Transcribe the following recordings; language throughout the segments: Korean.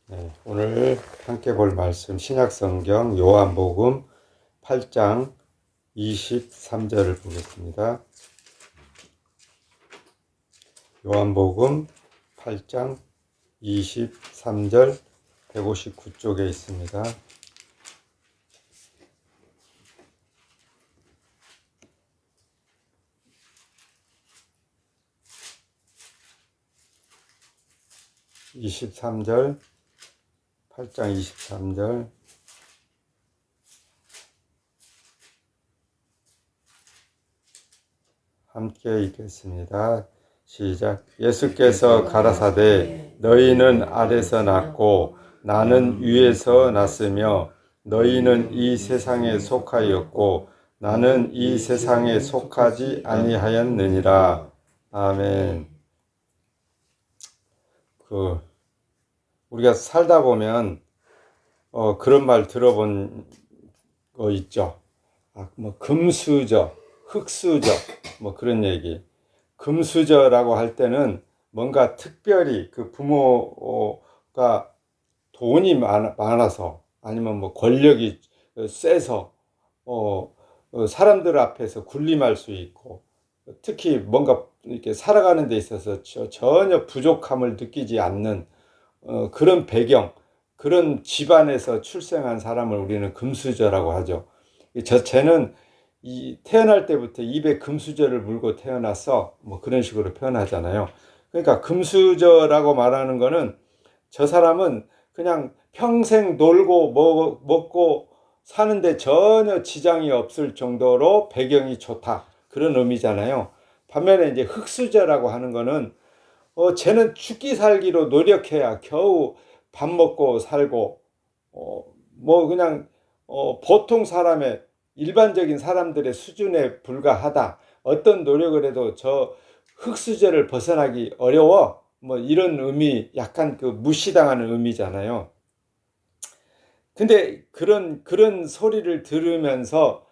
네, 오늘 함께 볼 말씀 신약성경 요한복음 8장 23절을 보겠습니다. 요한복음 8장 23절 159쪽에 있습니다. (23절) 8장 23절 함께 읽겠습니다. 시작. 예수께서 가라사대 너희는 아래서 났고 나는 위에서 났으며 너희는 이 세상에 속하였고 나는 이 세상에 속하지 아니하였느니라. 아멘. 우리가 살다 보면 그런 말 들어본 거 있죠. 금수저, 흑수저 그런 얘기. 금수저라고 할 때는 뭔가 특별히 그 부모가 돈이 많아서 아니면 권력이 세서 사람들 앞에서 군림할 수 있고 특히 뭔가 이렇게 살아가는 데 있어서 전혀 부족함을 느끼지 않는 그런 배경, 그런 집안에서 출생한 사람을 우리는 금수저라고 하죠. 쟤는 태어날 때부터 입에 금수저를 물고 태어났어. 그런 식으로 표현하잖아요. 그러니까 금수저라고 말하는 거는 저 사람은 그냥 평생 놀고 먹고 사는데 전혀 지장이 없을 정도로 배경이 좋다. 그런 의미잖아요. 반면에 이제 흑수저라고 하는 거는 쟤는 죽기 살기로 노력해야 겨우 밥 먹고 살고 그냥 보통 사람의 일반적인 사람들의 수준에 불과하다. 어떤 노력을 해도 저 흑수저를 벗어나기 어려워. 이런 의미, 약간 그 무시당하는 의미잖아요. 근데 그런 소리를 들으면서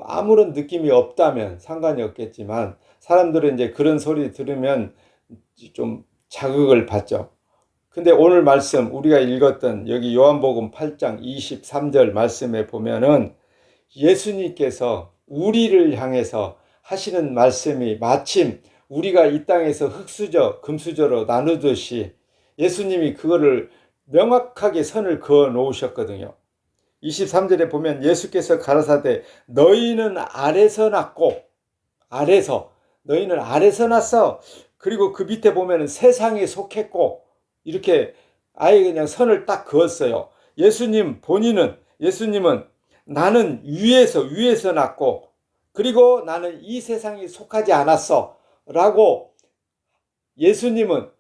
아무런 느낌이 없다면 상관이 없겠지만 사람들은 이제 그런 소리 들으면 좀 자극을 받죠. 근데 오늘 말씀 우리가 읽었던 여기 요한복음 8장 23절 말씀에 보면은 예수님께서 우리를 향해서 하시는 말씀이 마침 우리가 이 땅에서 흑수저, 금수저로 나누듯이 예수님이 그거를 명확하게 선을 그어 놓으셨거든요. 23절에 보면 예수께서 가라사대 너희는 아래서 났고 너희는 아래서 났어. 그리고 그 밑에 보면 세상에 속했고 이렇게 아예 그냥 선을 딱 그었어요. 예수님은 나는 위에서 났고 그리고 나는 이 세상에 속하지 않았어 라고 예수님은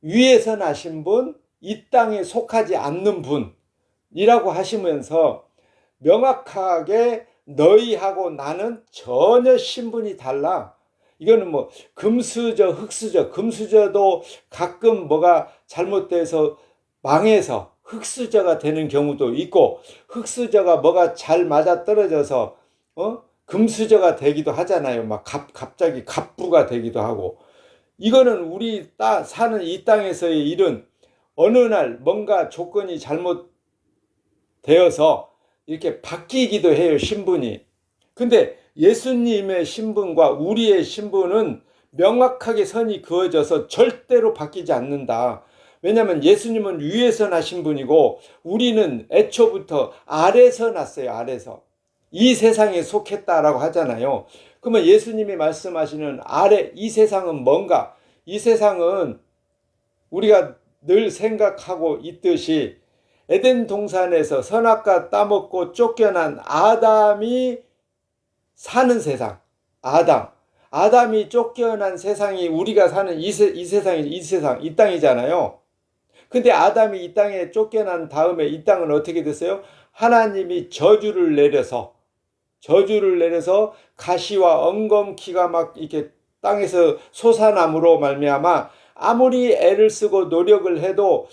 위에서 나신 분, 이 땅에 속하지 않는 분이라고 하시면서 명확하게 너희하고 나는 전혀 신분이 달라. 이거는 금수저, 흑수저, 금수저도 가끔 뭐가 잘못돼서 망해서 흑수저가 되는 경우도 있고 흑수저가 뭐가 잘 맞아 떨어져서 금수저가 되기도 하잖아요. 갑자기 갑부가 되기도 하고. 이거는 우리 사는 이 땅에서의 일은 어느 날 뭔가 조건이 잘못되어서 이렇게 바뀌기도 해요, 신분이. 근데 예수님의 신분과 우리의 신분은 명확하게 선이 그어져서 절대로 바뀌지 않는다. 왜냐하면 예수님은 위에서 나신 분이고 우리는 애초부터 아래서 났어요. 아래서. 이 세상에 속했다라고 하잖아요. 그러면 예수님이 말씀하시는 이 세상은 뭔가? 이 세상은 우리가 늘 생각하고 있듯이 에덴 동산에서 선악과 따먹고 쫓겨난 아담이 사는 세상. 아담이 쫓겨난 세상이 우리가 사는 이 세상, 이 땅이잖아요. 근데 아담이 이 땅에 쫓겨난 다음에 이 땅은 어떻게 됐어요? 하나님이 저주를 내려서 가시와 엉겅퀴가 막 이렇게 땅에서 솟아남으로 말미암아 아무리 애를 쓰고 노력을 해도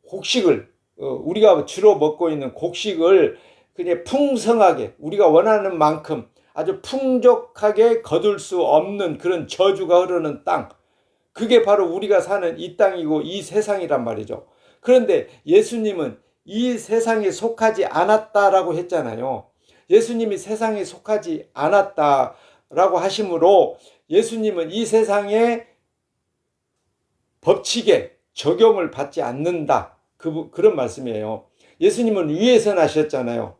곡식을 우리가 주로 먹고 있는 곡식을 그냥 풍성하게 우리가 원하는 만큼 아주 풍족하게 거둘 수 없는 그런 저주가 흐르는 땅, 그게 바로 우리가 사는 이 땅이고 이 세상이란 말이죠. 그런데 예수님은 이 세상에 속하지 않았다라고 했잖아요. 예수님이 세상에 속하지 않았다라고 하심으로 예수님은 이 세상의 법칙에 적용을 받지 않는다. 그런 말씀이에요. 예수님은 위에서 나셨잖아요.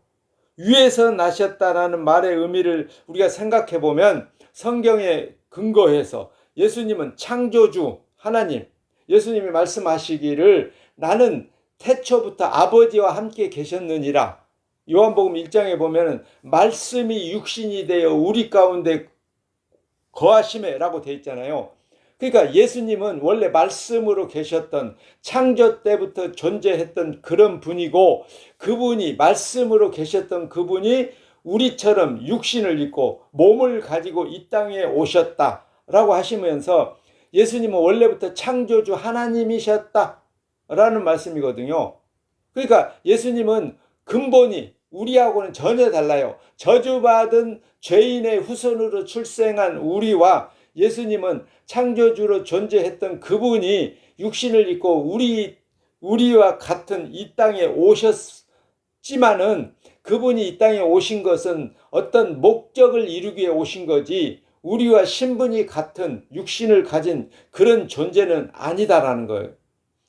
위에서 나셨다라는 말의 의미를 우리가 생각해 보면 성경에 근거해서 예수님은 창조주 하나님, 예수님이 말씀하시기를 나는 태초부터 아버지와 함께 계셨느니라. 요한복음 1장에 보면 말씀이 육신이 되어 우리 가운데 거하심에라고 되어 있잖아요. 그러니까 예수님은 원래 말씀으로 계셨던 창조 때부터 존재했던 그런 분이고, 그분이 말씀으로 계셨던 그분이 우리처럼 육신을 입고 몸을 가지고 이 땅에 오셨다라고 하시면서 예수님은 원래부터 창조주 하나님이셨다라는 말씀이거든요. 그러니까 예수님은 근본이 우리하고는 전혀 달라요. 저주받은 죄인의 후손으로 출생한 우리와 예수님은 창조주로 존재했던 그분이 육신을 입고 우리와 같은 이 땅에 오셨지만은, 그분이 이 땅에 오신 것은 어떤 목적을 이루기 위해 오신 거지 우리와 신분이 같은 육신을 가진 그런 존재는 아니다라는 거예요.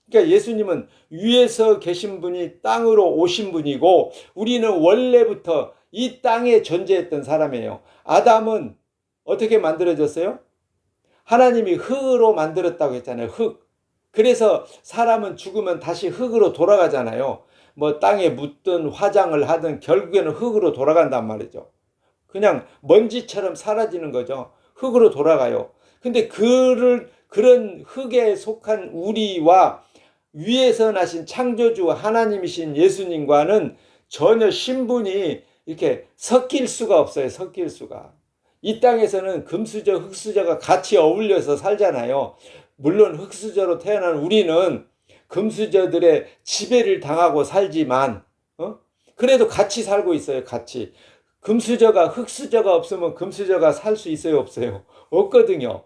그러니까 예수님은 위에서 계신 분이 땅으로 오신 분이고, 우리는 원래부터 이 땅에 존재했던 사람이에요. 아담은 어떻게 만들어졌어요? 하나님이 흙으로 만들었다고 했잖아요. 흙. 그래서 사람은 죽으면 다시 흙으로 돌아가잖아요. 뭐 땅에 묻든 화장을 하든 결국에는 흙으로 돌아간단 말이죠. 그냥 먼지처럼 사라지는 거죠. 흙으로 돌아가요. 근데 그런 흙에 속한 우리와 위에서 나신 창조주 하나님이신 예수님과는 전혀 신분이 이렇게 섞일 수가 없어요. 섞일 수가. 이 땅에서는 금수저, 흙수저가 같이 어울려서 살잖아요. 물론 흙수저로 태어난 우리는 금수저들의 지배를 당하고 살지만, 그래도 같이 살고 있어요. 같이. 흙수저가 없으면 금수저가 살 수 있어요? 없어요? 없거든요.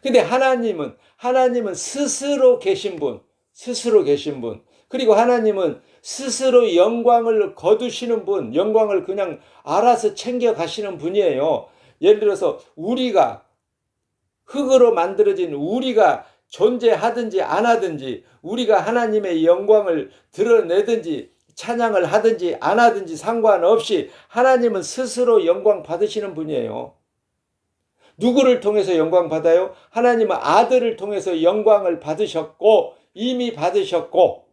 근데 하나님은 스스로 계신 분. 그리고 하나님은 스스로 영광을 거두시는 분, 영광을 그냥 알아서 챙겨 가시는 분이에요. 예를 들어서 우리가 흙으로 만들어진 우리가 존재하든지 안 하든지, 우리가 하나님의 영광을 드러내든지 찬양을 하든지 안 하든지 상관없이 하나님은 스스로 영광 받으시는 분이에요. 누구를 통해서 영광 받아요? 하나님은 아들을 통해서 영광을 받으셨고, 이미 받으셨고,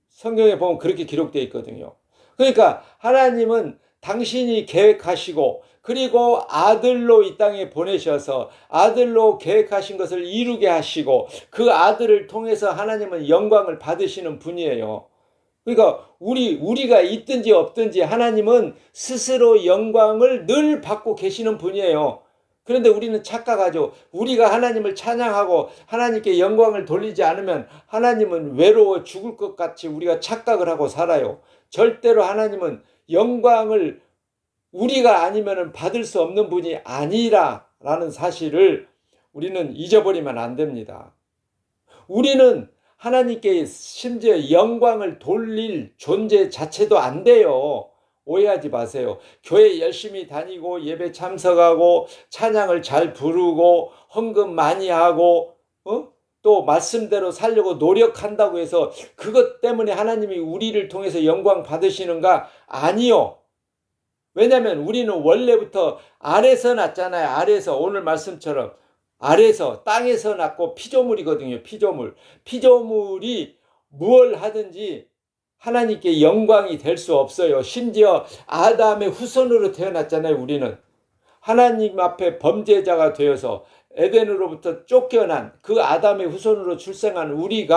성경에 보면 그렇게 기록되어 있거든요. 그러니까 하나님은 당신이 계획하시고, 그리고 아들로 이 땅에 보내셔서 아들로 계획하신 것을 이루게 하시고, 그 아들을 통해서 하나님은 영광을 받으시는 분이에요. 그러니까 우리가 있든지 없든지 하나님은 스스로 영광을 늘 받고 계시는 분이에요. 그런데 우리는 착각하죠. 우리가 하나님을 찬양하고 하나님께 영광을 돌리지 않으면 하나님은 외로워 죽을 것 같이 우리가 착각을 하고 살아요. 절대로 하나님은 영광을 우리가 아니면 받을 수 없는 분이 아니라라는 사실을 우리는 잊어버리면 안 됩니다. 우리는 하나님께 심지어 영광을 돌릴 존재 자체도 안 돼요. 오해하지 마세요. 교회 열심히 다니고 예배 참석하고 찬양을 잘 부르고 헌금 많이 하고 또 말씀대로 살려고 노력한다고 해서 그것 때문에 하나님이 우리를 통해서 영광 받으시는가? 아니요. 왜냐하면 우리는 원래부터 아래서 났잖아요. 아래서, 오늘 말씀처럼 아래서, 땅에서 났고 피조물이거든요. 피조물이 무엇을 하든지 하나님께 영광이 될 수 없어요. 심지어 아담의 후손으로 태어났잖아요. 우리는 하나님 앞에 범죄자가 되어서 에덴으로부터 쫓겨난 그 아담의 후손으로 출생한 우리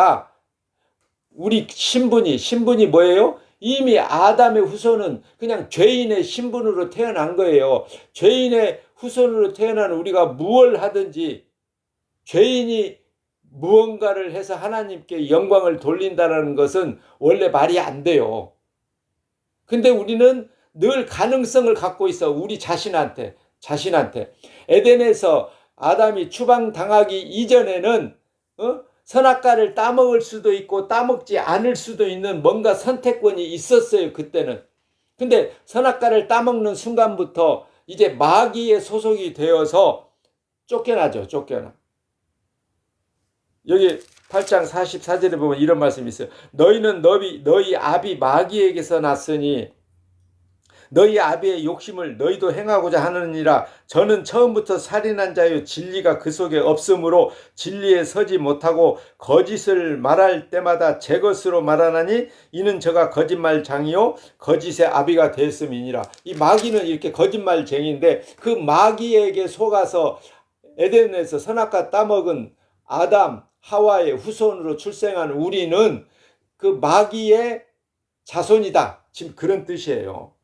신분이 뭐예요? 이미 아담의 후손은 그냥 죄인의 신분으로 태어난 거예요. 죄인의 후손으로 태어난 우리가 무엇을 하든지 죄인이 무언가를 해서 하나님께 영광을 돌린다는 것은 원래 말이 안 돼요. 근데 우리는 늘 가능성을 갖고 있어. 우리 자신한테. 에덴에서 아담이 추방당하기 이전에는 선악과를 따먹을 수도 있고 따먹지 않을 수도 있는 뭔가 선택권이 있었어요, 그때는. 근데 선악과를 따먹는 순간부터 이제 마귀의 소속이 되어서 쫓겨나죠, 쫓겨나. 여기 8장 44절에 보면 이런 말씀이 있어요. 너희는 너희 아비 마귀에게서 났으니 너희 아비의 욕심을 너희도 행하고자 하느니라. 저는 처음부터 살인한 자요 진리가 그 속에 없으므로 진리에 서지 못하고 거짓을 말할 때마다 제 것으로 말하나니 이는 저가 거짓말장이요 거짓의 아비가 되었음이니라. 이 마귀는 이렇게 거짓말쟁이인데 그 마귀에게 속아서 에덴에서 선악과 따먹은 아담 하와의 후손으로 출생한 우리는 그 마귀의 자손이다. 지금 그런 뜻이에요.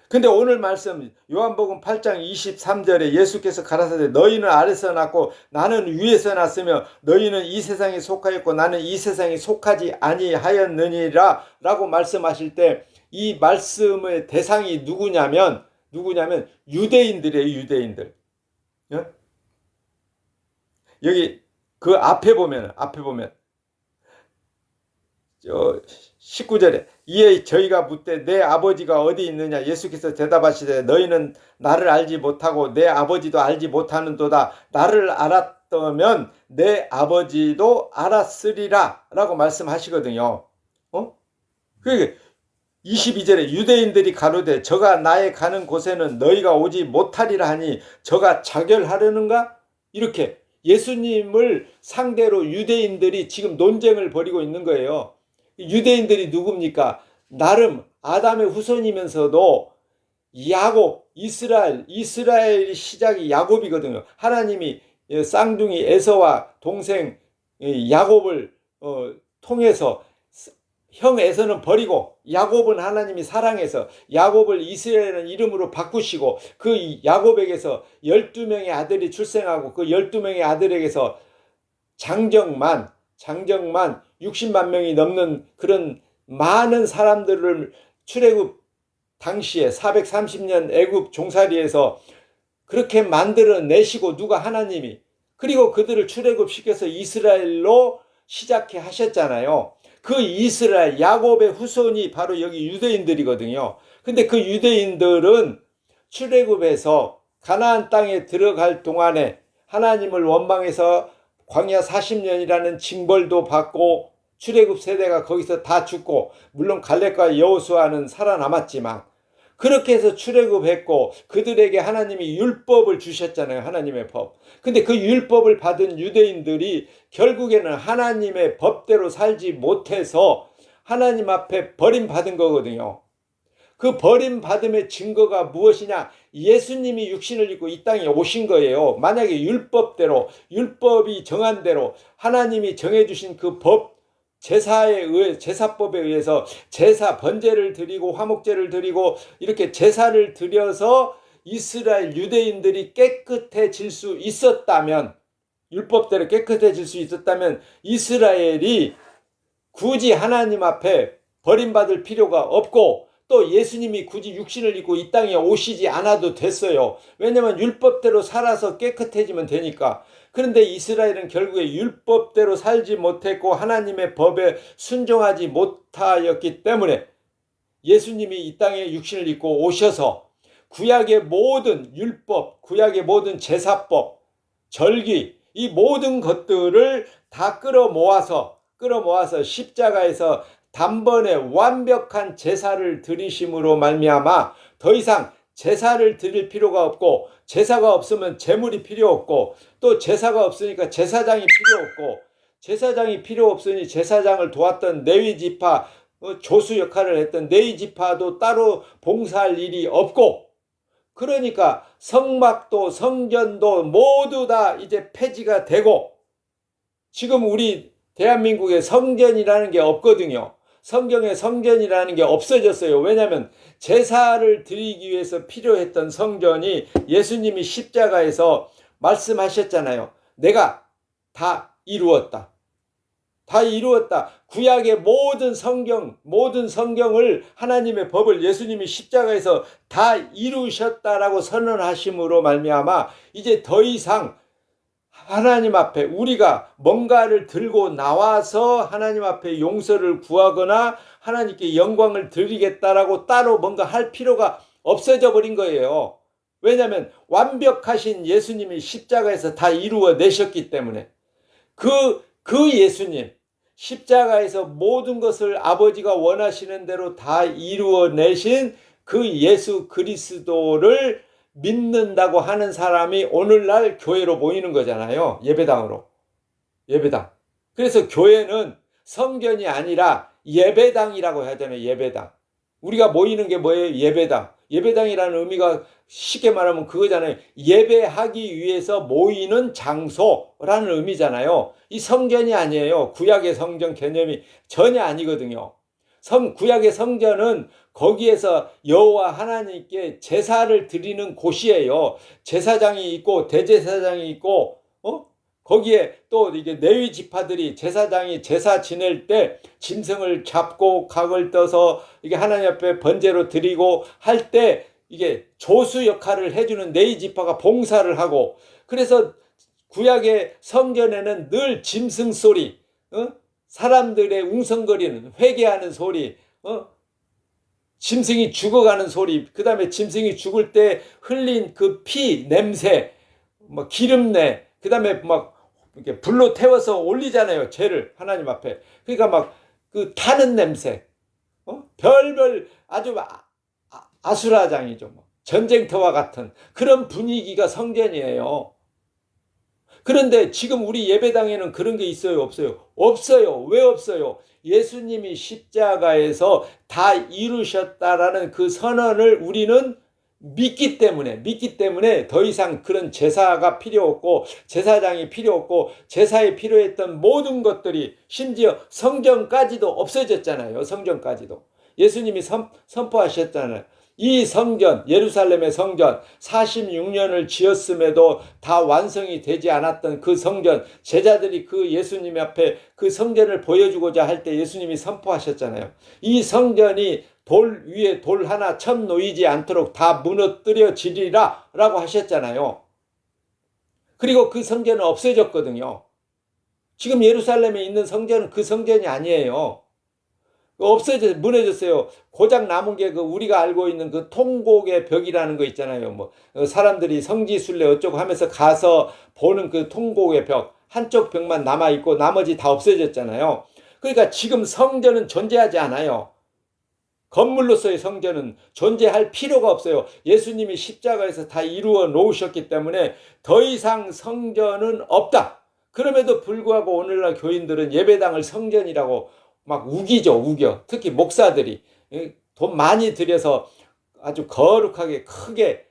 근데 오늘 말씀 요한복음 8장 23절에 예수께서 가라사대 너희는 아래서 났고 나는 위에서 났으며 너희는 이 세상에 속하였고 나는 이 세상에 속하지 아니하였느니라 라고 말씀하실 때 이 말씀의 대상이 누구냐면 유대인들이에요. 유대인들. 여기 그 앞에 보면 19절에 이에 저희가 묻되 내 아버지가 어디 있느냐 예수께서 대답하시되 너희는 나를 알지 못하고 내 아버지도 알지 못하는도다. 나를 알았다면 내 아버지도 알았으리라 라고 말씀하시거든요. 그러니까 22절에 유대인들이 가로되 저가 나의 가는 곳에는 너희가 오지 못하리라 하니 저가 자결하려는가? 이렇게 예수님을 상대로 유대인들이 지금 논쟁을 벌이고 있는 거예요. 유대인들이 누굽니까? 나름 아담의 후손이면서도 야곱, 이스라엘의 시작이 야곱이거든요. 하나님이 쌍둥이 에서와 동생 야곱을 통해서 형 에서는 버리고 야곱은 하나님이 사랑해서 야곱을 이스라엘이라는 이름으로 바꾸시고 그 야곱에게서 12명의 아들이 출생하고 그 12명의 아들에게서 장정만 60만 명이 넘는 그런 많은 사람들을 출애굽 당시에 430년 애굽 종살이에서 그렇게 만들어내시고 누가 하나님이 그리고 그들을 출애굽시켜서 이스라엘로 시작해 하셨잖아요. 그 이스라엘 야곱의 후손이 바로 여기 유대인들이거든요. 근데 그 유대인들은 출애굽해서 가나안 땅에 들어갈 동안에 하나님을 원망해서 광야 40년이라는 징벌도 받고 출애굽 세대가 거기서 다 죽고 물론 갈렙과 여호수아는 살아남았지만 그렇게 해서 출애굽했고 그들에게 하나님이 율법을 주셨잖아요. 하나님의 법. 근데 그 율법을 받은 유대인들이 결국에는 하나님의 법대로 살지 못해서 하나님 앞에 버림받은 거거든요. 그 버림받음의 증거가 무엇이냐? 예수님이 육신을 입고 이 땅에 오신 거예요. 만약에 율법대로 율법이 정한 대로 하나님이 정해주신 그 법 제사법에 의해서 제사 번제를 드리고 화목제를 드리고 이렇게 제사를 드려서 이스라엘 유대인들이 깨끗해질 수 있었다면 율법대로 깨끗해질 수 있었다면 이스라엘이 굳이 하나님 앞에 버림받을 필요가 없고 또 예수님이 굳이 육신을 입고 이 땅에 오시지 않아도 됐어요. 왜냐하면 율법대로 살아서 깨끗해지면 되니까. 그런데 이스라엘은 결국에 율법대로 살지 못했고 하나님의 법에 순종하지 못하였기 때문에 예수님이 이 땅에 육신을 입고 오셔서 구약의 모든 율법, 구약의 모든 제사법, 절기 이 모든 것들을 다 끌어모아서 십자가에서 단번에 완벽한 제사를 드리심으로 말미암아 더 이상 제사를 드릴 필요가 없고 제사가 없으면 제물이 필요 없고 또 제사가 없으니까 제사장이 필요 없고 제사장이 필요 없으니 제사장을 도왔던 레위 지파 조수 역할을 했던 레위 지파도 따로 봉사할 일이 없고 그러니까 성막도 성전도 모두 다 이제 폐지가 되고 지금 우리 대한민국에 성전이라는 게 없거든요. 성경에 성전이라는 게 없어졌어요. 왜냐하면 제사를 드리기 위해서 필요했던 성전이 예수님이 십자가에서 말씀하셨잖아요. 내가 다 이루었다. 다 이루었다. 구약의 모든 성경을 하나님의 법을 예수님이 십자가에서 다 이루셨다라고 선언하심으로 말미암아 이제 더 이상 하나님 앞에 우리가 뭔가를 들고 나와서 하나님 앞에 용서를 구하거나 하나님께 영광을 드리겠다라고 따로 뭔가 할 필요가 없어져 버린 거예요. 왜냐하면 완벽하신 예수님이 십자가에서 다 이루어내셨기 때문에 그 예수님 십자가에서 모든 것을 아버지가 원하시는 대로 다 이루어내신 그 예수 그리스도를 믿는다고 하는 사람이 오늘날 교회로 모이는 거잖아요. 예배당으로. 예배당. 그래서 교회는 성전이 아니라 예배당이라고 해야 되나요? 예배당. 우리가 모이는 게 뭐예요? 예배당. 예배당이라는 의미가 쉽게 말하면 그거잖아요. 예배하기 위해서 모이는 장소라는 의미잖아요. 이 성전이 아니에요. 구약의 성전 개념이 전혀 아니거든요. 구약의 성전은 거기에서 여호와 하나님께 제사를 드리는 곳이에요. 제사장이 있고 대제사장이 있고 거기에 또 이게 레위 지파들이 제사장이 제사 지낼 때 짐승을 잡고 각을 떠서 이게 하나님 앞에 번제로 드리고 할 때 이게 조수 역할을 해주는 레위 지파가 봉사를 하고, 그래서 구약의 성전에는 늘 짐승 소리, 사람들의 웅성거리는 회개하는 소리, 짐승이 죽어가는 소리, 그 다음에 짐승이 죽을 때 흘린 그 피 냄새, 뭐 기름내, 그 다음에 막 이렇게 불로 태워서 올리잖아요. 죄를 하나님 앞에. 그러니까 막 그 타는 냄새, 별별 아주 아수라장이죠. 뭐. 전쟁터와 같은 그런 분위기가 성전이에요. 그런데 지금 우리 예배당에는 그런 게 있어요? 없어요? 없어요. 왜 없어요? 예수님이 십자가에서 다 이루셨다라는 그 선언을 우리는 믿기 때문에 더 이상 그런 제사가 필요 없고 제사장이 필요 없고 제사에 필요했던 모든 것들이 심지어 성전까지도 없어졌잖아요. 성전까지도. 예수님이 선포하셨잖아요. 이 성전, 예루살렘의 성전 46년을 지었음에도 다 완성이 되지 않았던 그 성전, 제자들이 그 예수님 앞에 그 성전을 보여주고자 할 때 예수님이 선포하셨잖아요. 이 성전이 돌 위에 돌 하나 천 놓이지 않도록 다 무너뜨려지리라 라고 하셨잖아요. 그리고 그 성전은 없어졌거든요. 지금 예루살렘에 있는 성전은 그 성전이 아니에요. 무너졌어요. 고작 남은 게 그 우리가 알고 있는 그 통곡의 벽이라는 거 있잖아요. 뭐 사람들이 성지순례 어쩌고 하면서 가서 보는 그 통곡의 벽, 한쪽 벽만 남아 있고 나머지 다 없어졌잖아요. 그러니까 지금 성전은 존재하지 않아요. 건물로서의 성전은 존재할 필요가 없어요. 예수님이 십자가에서 다 이루어 놓으셨기 때문에 더 이상 성전은 없다. 그럼에도 불구하고 오늘날 교인들은 예배당을 성전이라고 막 우기죠. 우겨. 특히 목사들이 돈 많이 들여서 아주 거룩하게 크게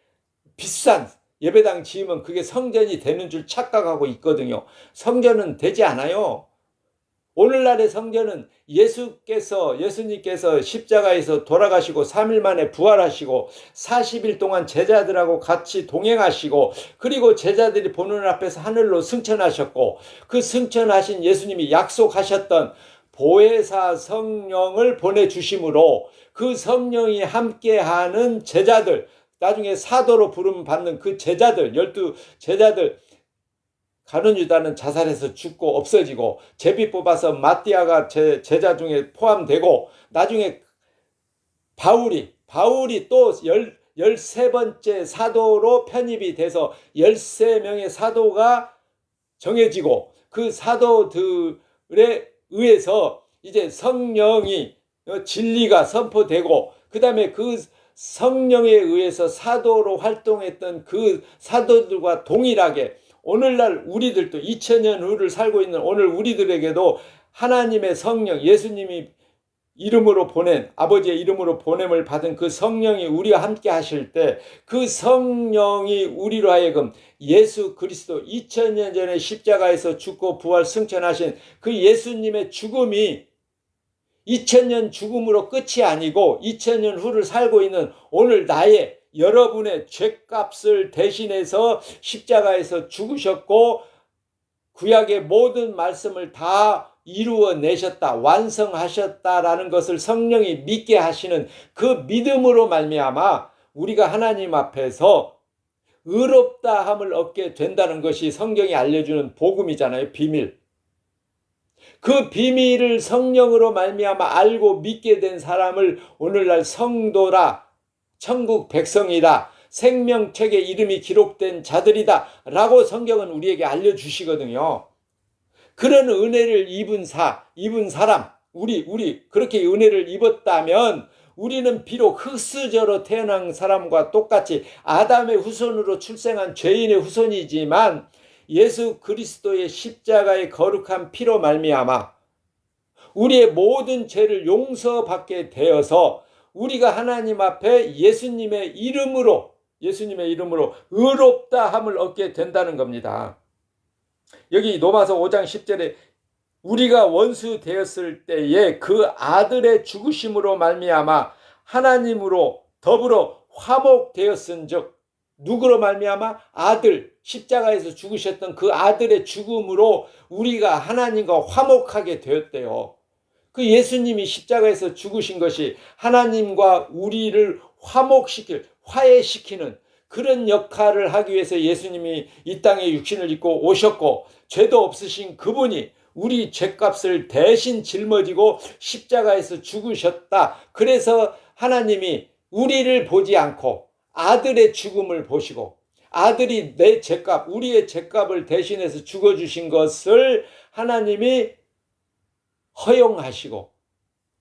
비싼 예배당 지으면 그게 성전이 되는 줄 착각하고 있거든요. 성전은 되지 않아요. 오늘날의 성전은 예수님께서 십자가에서 돌아가시고 3일 만에 부활하시고 40일 동안 제자들하고 같이 동행하시고, 그리고 제자들이 보는 앞에서 하늘로 승천하셨고, 그 승천하신 예수님이 약속하셨던 보혜사 성령을 보내주심으로 그 성령이 함께하는 제자들, 나중에 사도로 부름 받는 그 제자들, 12제자들, 가룟 유다는 자살해서 죽고 없어지고 제비 뽑아서 마띠아가 제자 중에 포함되고, 나중에 바울이 또 13번째 사도로 편입이 돼서 13명의 사도가 정해지고, 그 사도들에 의해서 이제 성령이 진리가 선포되고, 그 다음에 그 성령에 의해서 사도로 활동했던 그 사도들과 동일하게 오늘날 우리들도 2000년 후를 살고 있는 오늘 우리들에게도 하나님의 성령, 예수님이 이름으로 보낸, 아버지의 이름으로 보냄을 받은 그 성령이 우리와 함께 하실 때, 그 성령이 우리로 하여금 예수 그리스도 2000년 전에 십자가에서 죽고 부활 승천하신 그 예수님의 죽음이 2000년 죽음으로 끝이 아니고 2000년 후를 살고 있는 오늘 나의, 여러분의 죄값을 대신해서 십자가에서 죽으셨고 구약의 모든 말씀을 다 이루어내셨다, 완성하셨다라는 것을 성령이 믿게 하시는 그 믿음으로 말미암아 우리가 하나님 앞에서 의롭다함을 얻게 된다는 것이 성경이 알려주는 복음이잖아요. 비밀. 그 비밀을 성령으로 말미암아 알고 믿게 된 사람을 오늘날 성도라, 천국 백성이다, 생명책에 이름이 기록된 자들이다 라고 성경은 우리에게 알려주시거든요. 그런 은혜를 입은 사람, 우리 그렇게 은혜를 입었다면 우리는 비록 흙수저로 태어난 사람과 똑같이 아담의 후손으로 출생한 죄인의 후손이지만 예수 그리스도의 십자가의 거룩한 피로 말미암아 우리의 모든 죄를 용서받게 되어서 우리가 하나님 앞에 예수님의 이름으로 의롭다함을 얻게 된다는 겁니다. 여기 로마서 5장 10절에 우리가 원수 되었을 때에 그 아들의 죽으심으로 말미암아 하나님으로 더불어 화목되었은즉, 누구로 말미암아? 아들, 십자가에서 죽으셨던 그 아들의 죽음으로 우리가 하나님과 화목하게 되었대요. 그 예수님이 십자가에서 죽으신 것이 하나님과 우리를 화해시키는 그런 역할을 하기 위해서 예수님이 이 땅에 육신을 입고 오셨고, 죄도 없으신 그분이 우리 죄값을 대신 жил머지고 십자가에서 죽으셨다. 그래서 하나님이 우리를 보지 않고 아들의 죽음을 보시고, 아들이 내 죄값, 우리의 죄값을 대신해서 죽어주신 것을 하나님이 허용하시고,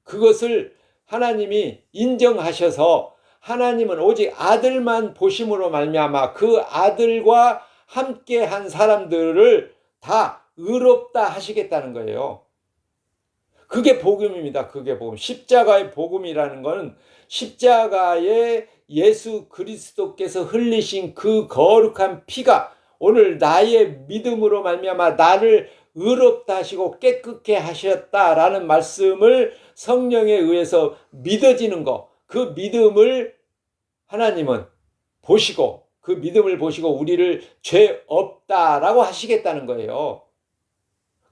그것을 하나님이 인정하셔서 하나님은 오직 아들만 보심으로 말미암아 그 아들과 함께 한 사람들을 다 의롭다 하시겠다는 거예요. 그게 복음입니다. 그게 복음. 십자가의 복음이라는 것은 십자가에 예수 그리스도께서 흘리신 그 거룩한 피가 오늘 나의 믿음으로 말미암아 나를 의롭다 하시고 깨끗게 하셨다라는 말씀을 성령에 의해서 믿어지는 것, 그 믿음을 하나님은 보시고, 그 믿음을 보시고 우리를 죄 없다라고 하시겠다는 거예요.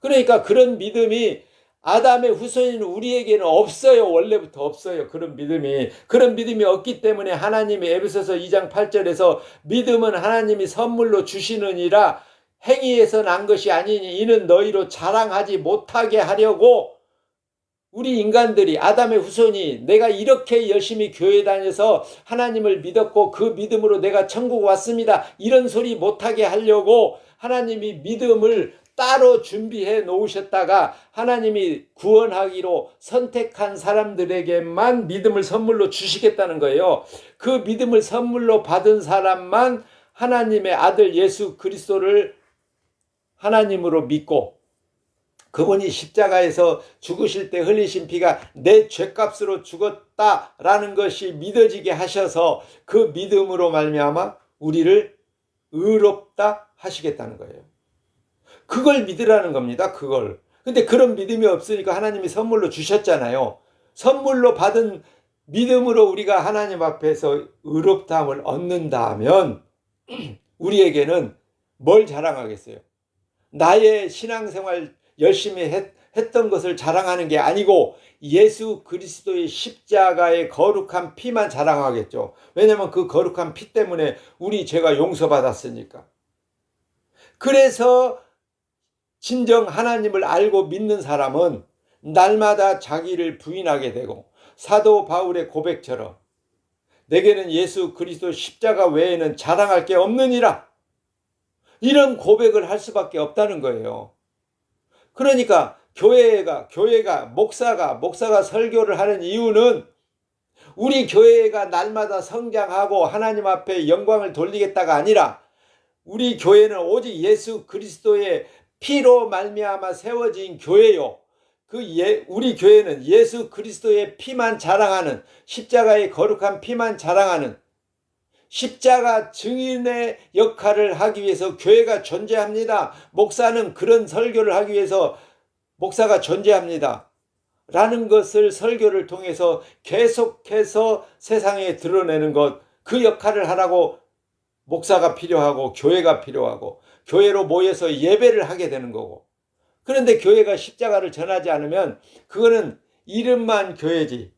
그러니까 그런 믿음이 아담의 후손인 우리에게는 없어요. 원래부터 없어요. 그런 믿음이 없기 때문에 하나님이 에베소서 2장 8절에서 믿음은 하나님이 선물로 주시느니라, 행위에서 난 것이 아니니 이는 너희로 자랑하지 못하게 하려고. 우리 인간들이, 아담의 후손이 내가 이렇게 열심히 교회 다녀서 하나님을 믿었고 그 믿음으로 내가 천국 왔습니다, 이런 소리 못하게 하려고 하나님이 믿음을 따로 준비해 놓으셨다가 하나님이 구원하기로 선택한 사람들에게만 믿음을 선물로 주시겠다는 거예요. 그 믿음을 선물로 받은 사람만 하나님의 아들 예수 그리스도를 하나님으로 믿고, 그분이 십자가에서 죽으실 때 흘리신 피가 내 죄값으로 죽었다라는 것이 믿어지게 하셔서 그 믿음으로 말미암아 우리를 의롭다 하시겠다는 거예요. 그걸 믿으라는 겁니다. 그걸. 근데 그런 믿음이 없으니까 하나님이 선물로 주셨잖아요. 선물로 받은 믿음으로 우리가 하나님 앞에서 의롭다함을 얻는다면 우리에게는 뭘 자랑하겠어요? 나의 신앙생활 열심히 했던 것을 자랑하는 게 아니고 예수 그리스도의 십자가의 거룩한 피만 자랑하겠죠. 왜냐하면 그 거룩한 피 때문에 우리 죄가 용서받았으니까. 그래서 진정 하나님을 알고 믿는 사람은 날마다 자기를 부인하게 되고, 사도 바울의 고백처럼 내게는 예수 그리스도 십자가 외에는 자랑할 게 없느니라, 이런 고백을 할 수밖에 없다는 거예요. 그러니까 교회가 목사가 설교를 하는 이유는 우리 교회가 날마다 성장하고 하나님 앞에 영광을 돌리겠다가 아니라, 우리 교회는 오직 예수 그리스도의 피로 말미암아 세워진 교회요. 우리 교회는 예수 그리스도의 피만 자랑하는, 십자가의 거룩한 피만 자랑하는 십자가 증인의 역할을 하기 위해서 교회가 존재합니다. 목사는 그런 설교를 하기 위해서 목사가 존재합니다 라는 것을 설교를 통해서 계속해서 세상에 드러내는 것, 그 역할을 하라고 목사가 필요하고 교회가 필요하고 교회로 모여서 예배를 하게 되는 거고. 그런데 교회가 십자가를 전하지 않으면 그거는 이름만 교회지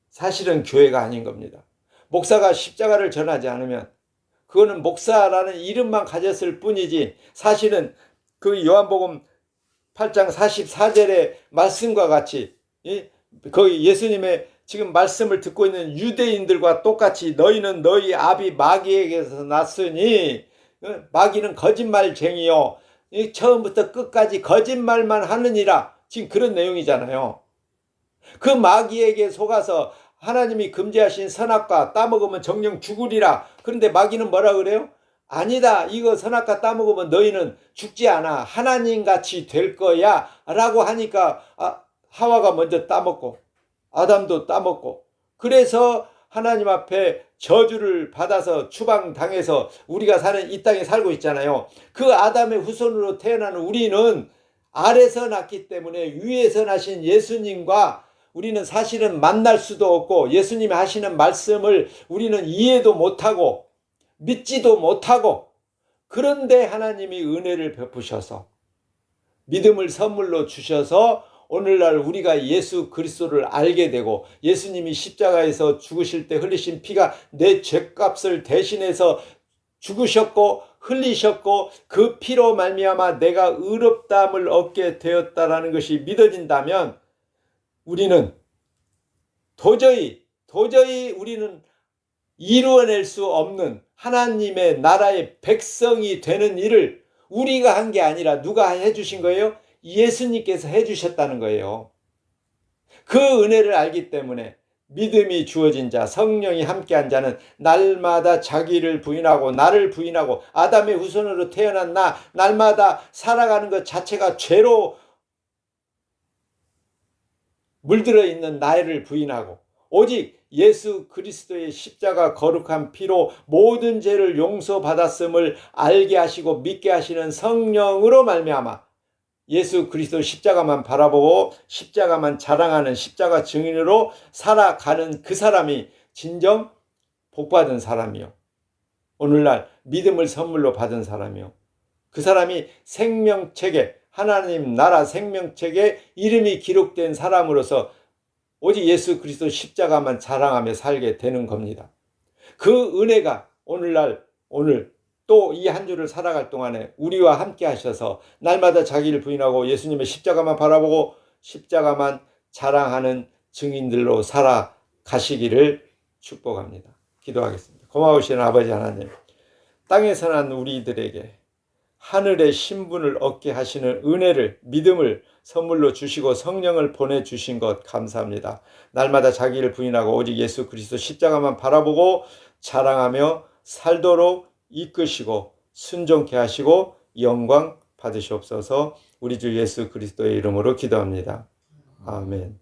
사실은 교회가 아닌 겁니다. 목사가 십자가를 전하지 않으면 그거는 목사라는 이름만 가졌을 뿐이지 사실은 그 요한복음 8장 44절의 말씀과 같이 거기 예수님의 지금 말씀을 듣고 있는 유대인들과 똑같이 너희는 너희 아비 마귀에게서 났으니 마귀는 거짓말쟁이요 처음부터 끝까지 거짓말만 하느니라. 지금 그런 내용이잖아요. 그 마귀에게 속아서 하나님이 금지하신 선악과 따먹으면 정녕 죽으리라. 그런데 마귀는 뭐라 그래요? 아니다. 이거 선악과 따먹으면 너희는 죽지 않아. 하나님같이 될 거야. 라고 하니까 하와가 먼저 따먹고 아담도 따먹고 그래서 하나님 앞에 저주를 받아서 추방당해서 우리가 사는 이 땅에 살고 있잖아요. 그 아담의 후손으로 태어나는 우리는 아래서 났기 때문에 위에서 나신 예수님과 우리는 사실은 만날 수도 없고 예수님이 하시는 말씀을 우리는 이해도 못하고 믿지도 못하고 그런데 하나님이 은혜를 베푸셔서 믿음을 선물로 주셔서 오늘날 우리가 예수 그리스도를 알게 되고 예수님이 십자가에서 죽으실 때 흘리신 피가 내 죄값을 대신해서 죽으셨고 흘리셨고 그 피로 말미암아 내가 의롭다함을 얻게 되었다라는 것이 믿어진다면 우리는 도저히 우리는 이루어낼 수 없는 하나님의 나라의 백성이 되는 일을 우리가 한 게 아니라 누가 해주신 거예요? 예수님께서 해주셨다는 거예요. 그 은혜를 알기 때문에 믿음이 주어진 자, 성령이 함께한 자는 날마다 자기를 부인하고 나를 부인하고 아담의 후손으로 태어난 날마다 살아가는 것 자체가 죄로 물들어 있는 나를 부인하고 오직 예수 그리스도의 십자가 거룩한 피로 모든 죄를 용서받았음을 알게 하시고 믿게 하시는 성령으로 말미암아 예수 그리스도 십자가만 바라보고 십자가만 자랑하는 십자가 증인으로 살아가는 그 사람이 진정 복받은 사람이요. 오늘날 믿음을 선물로 받은 사람이요. 그 사람이 생명책에 하나님 나라 생명책에 이름이 기록된 사람으로서 오직 예수 그리스도 십자가만 자랑하며 살게 되는 겁니다. 그 은혜가 오늘 또 이 한 주를 살아갈 동안에 우리와 함께 하셔서 날마다 자기를 부인하고 예수님의 십자가만 바라보고 십자가만 자랑하는 증인들로 살아가시기를 축복합니다. 기도하겠습니다. 고마우신 아버지 하나님, 땅에서 난 우리들에게 하늘의 신분을 얻게 하시는 은혜를 믿음을 선물로 주시고 성령을 보내주신 것 감사합니다. 날마다 자기를 부인하고 오직 예수 그리스도 십자가만 바라보고 자랑하며 살도록 이끄시고 순종케 하시고 영광 받으시옵소서. 우리 주 예수 그리스도의 이름으로 기도합니다. 아멘.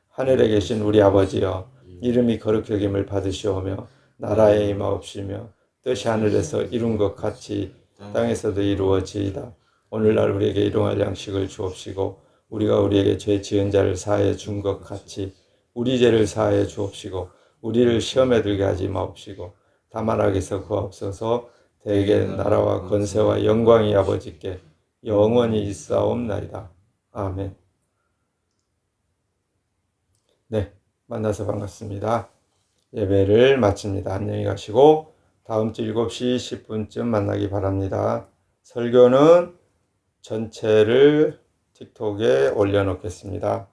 하늘에 계신 우리 아버지여, 이름이 거룩히 여김을 받으시오며 나라에 임하옵시며 뜻이 하늘에서 이룬 것 같이 땅에서도 이루어지이다. 오늘날 우리에게 일용할 양식을 주옵시고 우리가 우리에게 죄 지은 자를 사하여 준 것 같이 우리 죄를 사하여 주옵시고 우리를 시험에 들게 하지 마옵시고 다만 악에서 구하옵소서. 대개 나라와 권세와 영광이 아버지께 영원히 있사옵나이다. 아멘. 네, 만나서 반갑습니다. 예배를 마칩니다. 안녕히 가시고 다음 주 7시 10분쯤 만나기 바랍니다. 설교는 전체를 틱톡에 올려놓겠습니다.